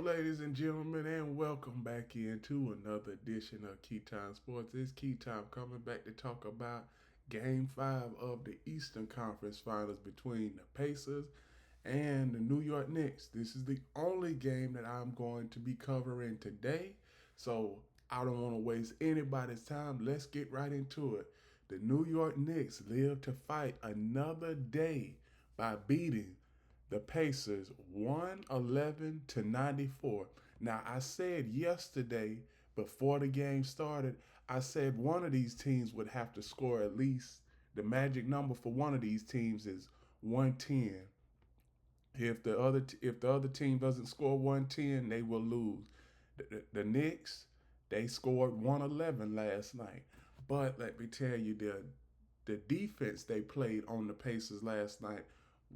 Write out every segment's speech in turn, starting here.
Ladies and gentlemen, and welcome back into another edition of Key Time Sports. It's Key Time coming back to talk about Game 5 of the Eastern Conference Finals between the Pacers and the New York Knicks. This is the only game that I'm going to be covering today, so I don't want to waste anybody's time. Let's get right into it. The New York Knicks live to fight another day by beating the Pacers 111 to 94. Now, I said yesterday before the game started, I said one of these teams would have to score at least the magic number for one of these teams is 110. If the other team doesn't score 110, they will lose. The Knicks, they scored 111 last night. But let me tell you, the defense they played on the Pacers last night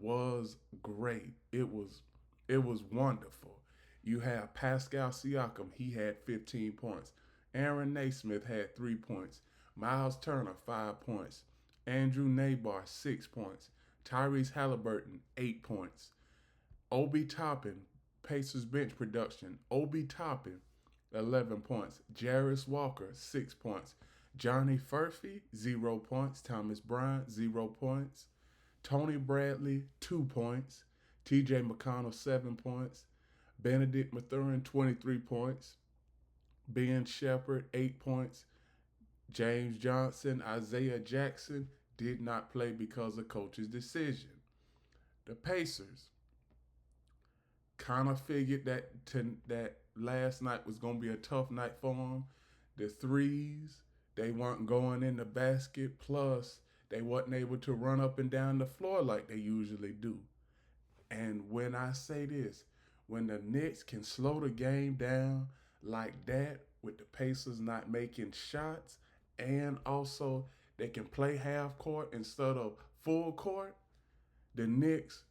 was great. It was wonderful. You have Pascal Siakam, he had 15 points. Aaron Naismith had 3 points. Miles Turner 5 points. Andrew Nabar 6 points. Tyrese Halliburton 8 points. Obi Toppin, Pacers bench production. Obi Toppin 11 points. Jarris Walker 6 points. Johnny Furphy 0 points. Thomas Bryant 0 points. Tony Bradley 2 points. TJ McConnell 7 points. Benedict Mathurin 23 points. Ben Shepherd 8 points. James Johnson, Isaiah Jackson did not play because of coach's decision. The Pacers kind of figured that last night was going to be a tough night for them. The threes, they weren't going in the basket. Plus, they wasn't able to run up and down the floor like they usually do. And when I say this, when the Knicks can slow the game down like that, with the Pacers not making shots, and also they can play half court instead of full court, the Knicks,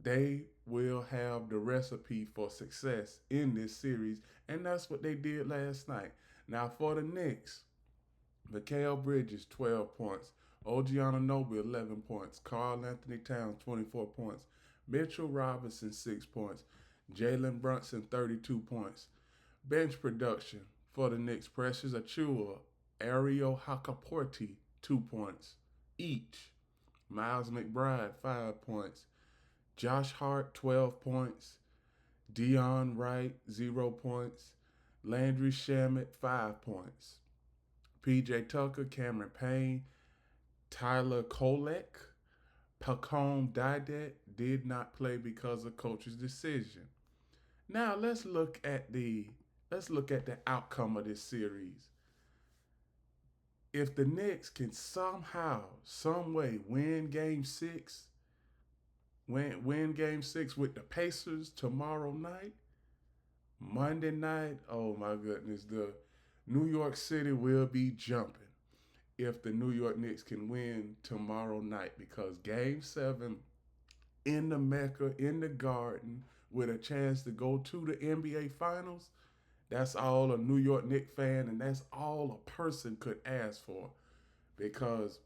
they will have the recipe for success in this series. And that's what they did last night. Now, for the Knicks, Mikal Bridges, 12 points. OG Anunoby, 11 points. Karl Anthony Towns, 24 points. Mitchell Robinson, 6 points. Jalen Brunson, 32 points. Bench production for the Knicks, Precious Achiuwa, Ariel Hakaporti, 2 points each. Miles McBride, 5 points. Josh Hart, 12 points. Dion Wright, 0 points. Landry Shamet, 5 points. PJ Tucker, Cameron Payne, Tyler Kolek, Pacome Didet did not play because of coach's decision. Now let's look at the outcome of this series. If the Knicks can somehow, some way win game six with the Pacers tomorrow night, Monday night, oh my goodness, the New York City will be jumping if the New York Knicks can win tomorrow night, because game 7 in the Mecca, in the Garden, with a chance to go to the NBA Finals, that's all a New York Knicks fan, and that's all a person could ask for. Because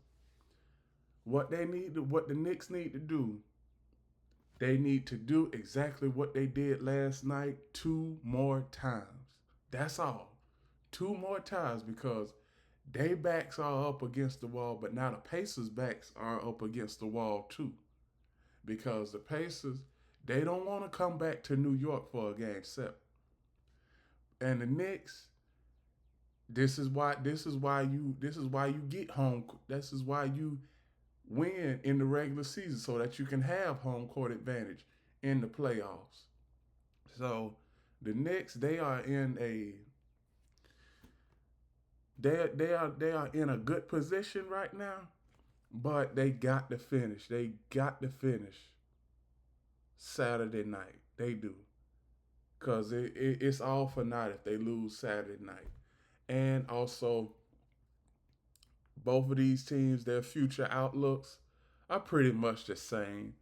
what the Knicks need to do, they need to do exactly what they did last night 2 more times. That's all. 2 more times, because their backs are up against the wall, but now the Pacers' backs are up against the wall too. Because the Pacers, they don't want to come back to New York for a game 7. And the Knicks, this is why you get home. This is why you win in the regular season, so that you can have home court advantage in the playoffs. So the Knicks, they are in a good position right now, but they got to finish. They got to finish Saturday night. They do, because it's all for naught if they lose Saturday night. And also, both of these teams, their future outlooks are pretty much the same.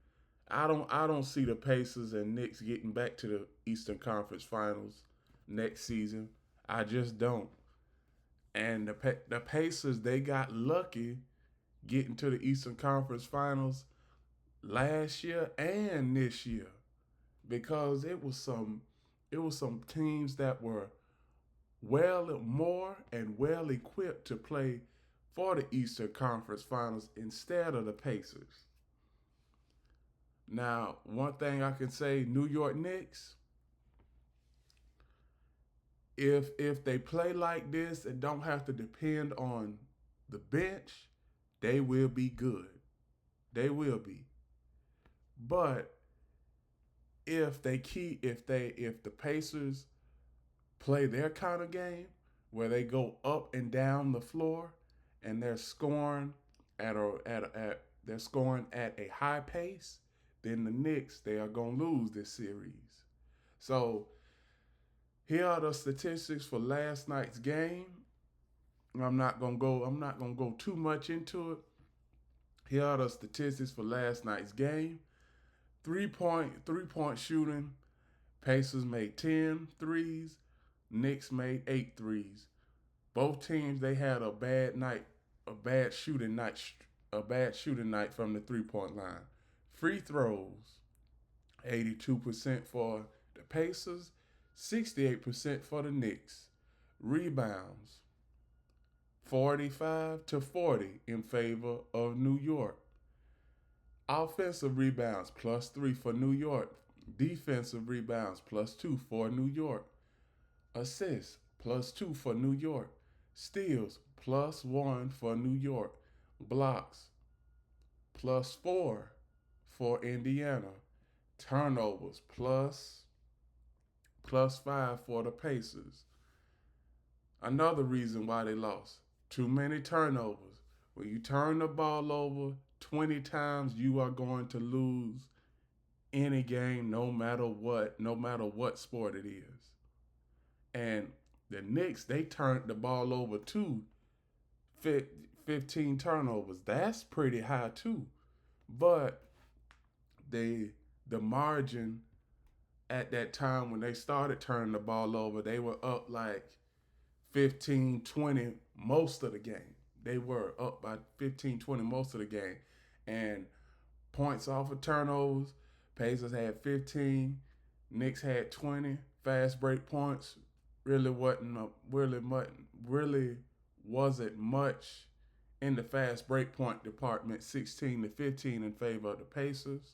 I don't see the Pacers and Knicks getting back to the Eastern Conference Finals next season. I just don't. And the Pacers, they got lucky getting to the Eastern Conference Finals last year and this year, because it was some It was some teams that were well more and well equipped to play for the Eastern Conference Finals instead of the Pacers. Now, one thing I can say, New York Knicks, if they play like this and don't have to depend on the bench, they will be good. They will be. But if the Pacers play their kind of game where they go up and down the floor and they're scoring they're scoring at a high pace, then the Knicks, they are gonna lose this series. So here are the statistics for last night's game. I'm not gonna go too much into it. Here are the statistics for last night's game. Three point shooting. Pacers made 10 threes. Knicks made 8 threes. Both teams, they had a bad night, a bad shooting night, a bad shooting night from the 3-point line. Free throws, 82% for the Pacers, 68% for the Knicks. Rebounds, 45-40 in favor of New York. Offensive rebounds, +3 for New York. Defensive rebounds, +2 for New York. Assists, +2 for New York. Steals, +1 for New York. Blocks, +4 for Indiana. Turnovers, +5 for the Pacers. Another reason why they lost, too many turnovers. When you turn the ball over 20 times, you are going to lose any game, no matter what sport it is. And the Knicks, they turned the ball over too, 15 turnovers. That's pretty high too. But the margin at that time when they started turning the ball over, they were up like 15-20 most of the game. They were up by 15-20 most of the game. And points off of turnovers, Pacers had 15, Knicks had 20. Fast break points really wasn't much in the fast break point department. 16-15 in favor of the Pacers.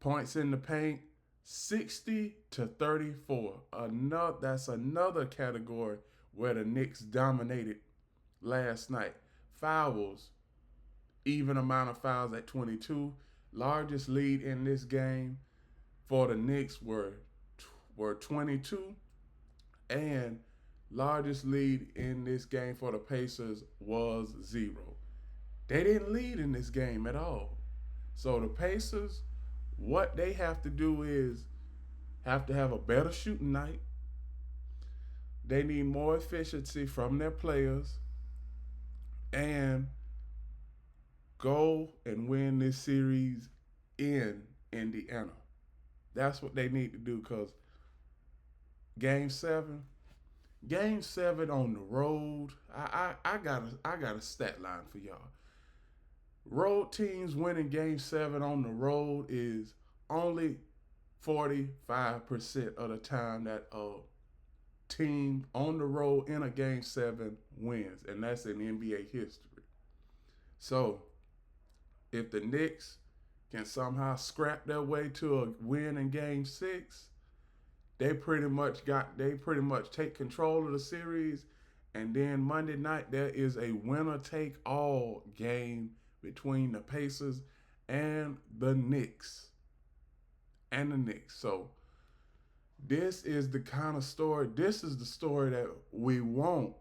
Points in the paint, 60-34. That's another category where the Knicks dominated last night. Fouls, even amount of fouls at 22. Largest lead in this game for the Knicks were 22, and largest lead in this game for the Pacers was 0. They didn't lead in this game at all. So the Pacers, what they have to do is have to have a better shooting night. They need more efficiency from their players and go and win this series in Indiana. That's what they need to do, because Game 7, Game 7 on the road. I got a stat line for y'all. Road teams winning Game 7 on the road is only 45% of the time that a team on the road in a Game 7 wins, and that's in NBA history. So if the Knicks can somehow scrap their way to a win in Game 6, they pretty much take control of the series. And then Monday night there is a winner take all game between the Pacers and the Knicks. So this is the kind of story. This is the story that we want.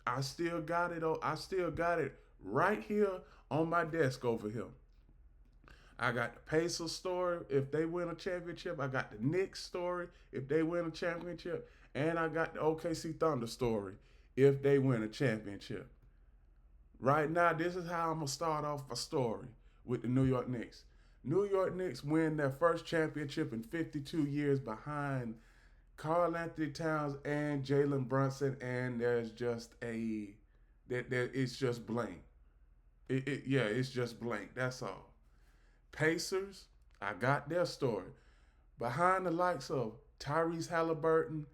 I still got it. I still got it right here on my desk over here. I got the Pacers story if they win a championship. I got the Knicks story if they win a championship. And I got the OKC Thunder story if they win a championship. Right now, this is how I'm going to start off a story with the New York Knicks. New York Knicks win their first championship in 52 years behind Karl Anthony Towns and Jalen Brunson, and it's just blank. It's just blank. That's all. Pacers, I got their story. Behind the likes of Tyrese Halliburton,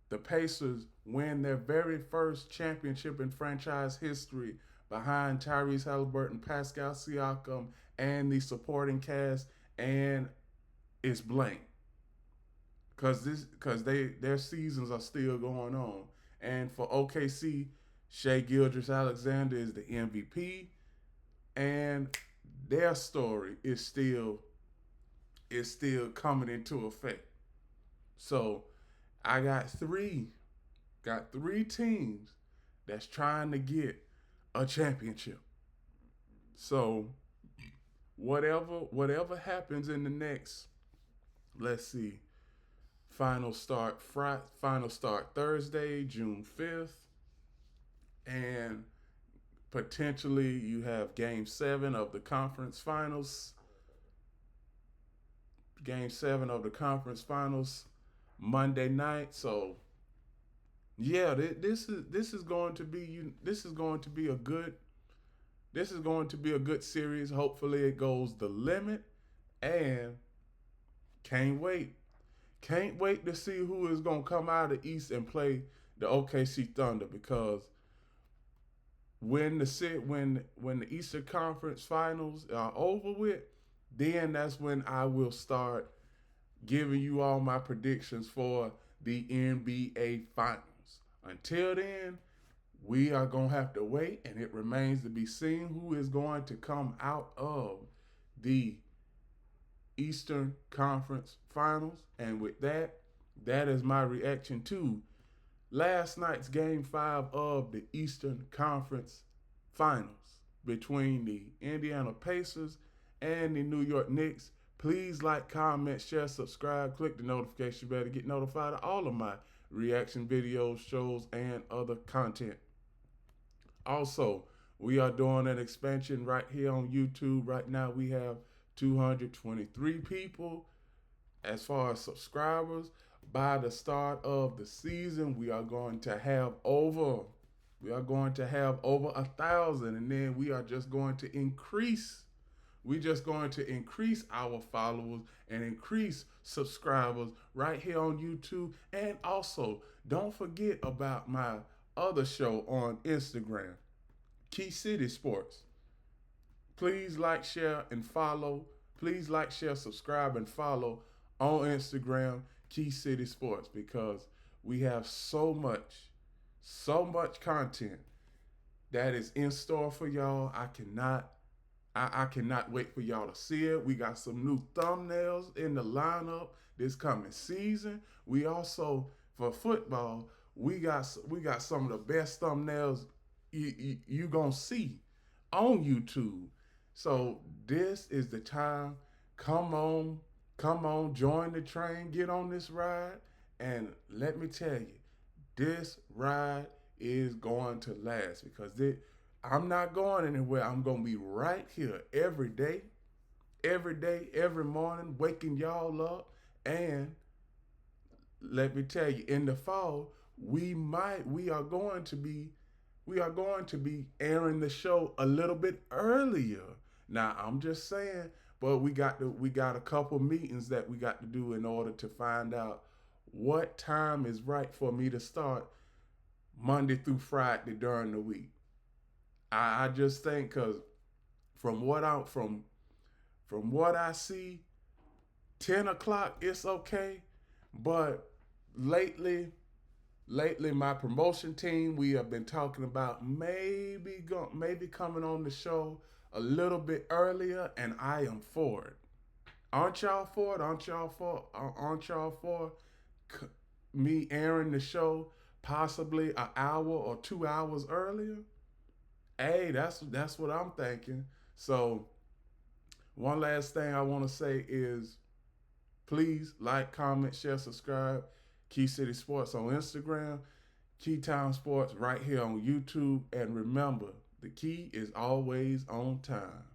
the Pacers win their very first championship in franchise history behind Tyrese Halliburton, Pascal Siakam, and the supporting cast, and it's blank because their seasons are still going on. And for OKC, Shai Gilgeous-Alexander is the MVP, and their story is still coming into effect. So I got three teams that's trying to get a championship. So whatever happens in the next, let's see, final start Thursday, June 5th, and potentially you have game 7 of the conference finals. Game 7 of the conference finals Monday night. So yeah, this is going to be a good series. Hopefully it goes the limit, and can't wait. Can't wait to see who is going to come out of the East and play the OKC Thunder, because when the Eastern Conference Finals are over with, then that's when I will start giving you all my predictions for the NBA Finals. Until then, we are going to have to wait, and it remains to be seen who is going to come out of the Eastern Conference Finals. And with that, that is my reaction to last night's Game 5 of the Eastern Conference Finals between the Indiana Pacers and the New York Knicks. Please like, comment, share, subscribe, click the notification bell to get notified of all of my reaction videos, shows, and other content. Also, we are doing an expansion right here on YouTube. Right now, we have 223 people as far as subscribers. By the start of the season, we are going to have over 1,000, and then we are just going to increase. We're just going to increase our followers and increase subscribers right here on YouTube. And also, don't forget about my other show on Instagram, Key City Sports. Please like, share, and follow. Please like, share, subscribe, and follow on Instagram, Key City Sports, because we have so much content that is in store for y'all. I cannot wait for y'all to see it. We got some new thumbnails in the lineup this coming season. We also, for football, we got some of the best thumbnails you gonna see on YouTube. So this is the time. Come on, join the train, get on this ride, and let me tell you, this ride is going to last, because I'm not going anywhere. I'm going to be right here every day, every morning, waking y'all up. And let me tell you, in the fall, we are going to be airing the show a little bit earlier. Now, I'm just saying, but we got a couple meetings that we got to do in order to find out what time is right for me to start Monday through Friday during the week. I just think, because from what I see, 10 o'clock it's okay, but lately my promotion team, we have been talking about maybe coming on the show a little bit earlier, and I am for it. Aren't y'all for it? Aren't y'all for me airing the show possibly an hour or 2 hours earlier? Hey, that's what I'm thinking. So one last thing I want to say is, please like, comment, share, subscribe. Key City Sports on Instagram, Key Town Sports right here on YouTube. And remember, the key is always on time.